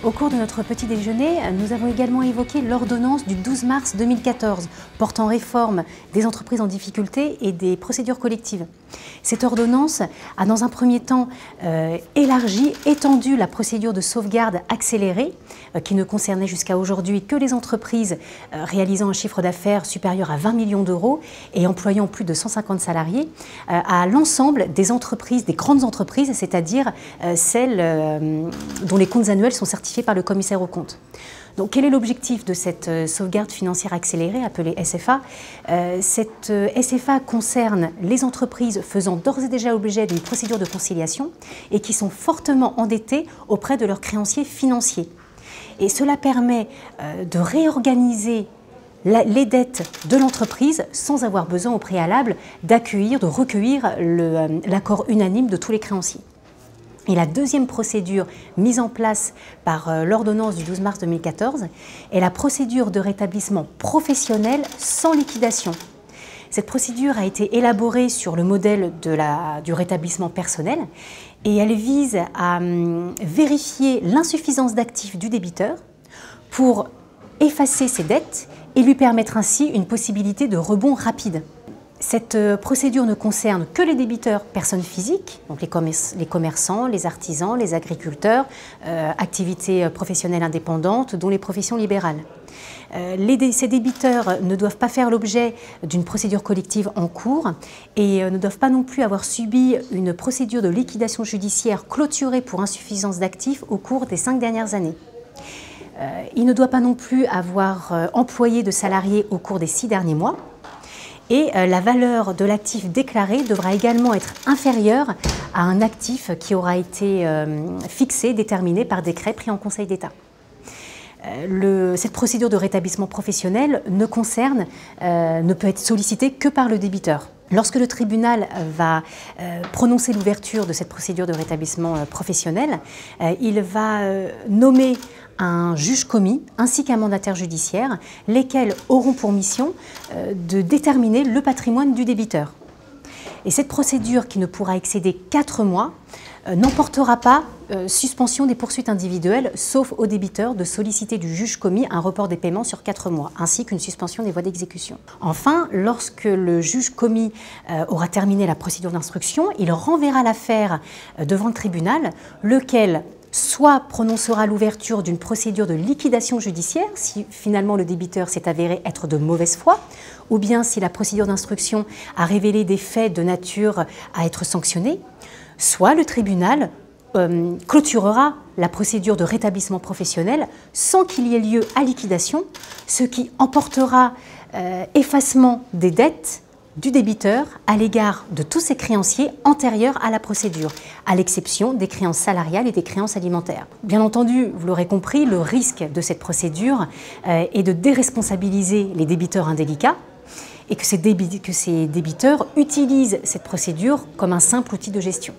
Au cours de notre petit déjeuner, nous avons également évoqué l'ordonnance du 12 mars 2014 portant réforme des entreprises en difficulté et des procédures collectives. Cette ordonnance a dans un premier temps étendu la procédure de sauvegarde accélérée qui ne concernait jusqu'à aujourd'hui que les entreprises réalisant un chiffre d'affaires supérieur à 20 millions d'euros et employant plus de 150 salariés à l'ensemble des entreprises, des grandes entreprises, c'est-à-dire celles dont les comptes annuels sont certifiés par le commissaire aux comptes. Donc, quel est l'objectif de cette sauvegarde financière accélérée, appelée SFA? Cette SFA concerne les entreprises faisant d'ores et déjà l'objet d'une procédure de conciliation et qui sont fortement endettées auprès de leurs créanciers financiers. Et cela permet de réorganiser les dettes de l'entreprise sans avoir besoin au préalable d'accueillir, de recueillir l'accord unanime de tous les créanciers. Et la deuxième procédure mise en place par l'ordonnance du 12 mars 2014 est la procédure de rétablissement professionnel sans liquidation. Cette procédure a été élaborée sur le modèle du rétablissement personnel et elle vise à vérifier l'insuffisance d'actifs du débiteur pour effacer ses dettes et lui permettre ainsi une possibilité de rebond rapide. Cette procédure ne concerne que les débiteurs personnes physiques, donc les commerçants, les artisans, les agriculteurs, activités professionnelles indépendantes, dont les professions libérales. Ces débiteurs ne doivent pas faire l'objet d'une procédure collective en cours et ne doivent pas non plus avoir subi une procédure de liquidation judiciaire clôturée pour insuffisance d'actifs au cours des 5 dernières années. Il ne doit pas non plus avoir employé de salariés au cours des 6 derniers mois. Et la valeur de l'actif déclaré devra également être inférieure à un actif qui aura été fixé, déterminé par décret pris en Conseil d'État. Cette procédure de rétablissement professionnel ne peut être sollicitée que par le débiteur. Lorsque le tribunal va prononcer l'ouverture de cette procédure de rétablissement professionnel, il va nommer un juge commis ainsi qu'un mandataire judiciaire, lesquels auront pour mission de déterminer le patrimoine du débiteur. Et cette procédure, qui ne pourra excéder 4 mois, n'emportera pas suspension des poursuites individuelles, sauf au débiteur de solliciter du juge commis un report des paiements sur 4 mois, ainsi qu'une suspension des voies d'exécution. Enfin, lorsque le juge commis aura terminé la procédure d'instruction, il renverra l'affaire devant le tribunal, lequel soit prononcera l'ouverture d'une procédure de liquidation judiciaire, si finalement le débiteur s'est avéré être de mauvaise foi, ou bien si la procédure d'instruction a révélé des faits de nature à être sanctionnés, soit le tribunal clôturera la procédure de rétablissement professionnel sans qu'il y ait lieu à liquidation, ce qui emportera effacement des dettes du débiteur à l'égard de tous ses créanciers antérieurs à la procédure, à l'exception des créances salariales et des créances alimentaires. Bien entendu, vous l'aurez compris, le risque de cette procédure est de déresponsabiliser les débiteurs indélicats et que ces débiteurs utilisent cette procédure comme un simple outil de gestion.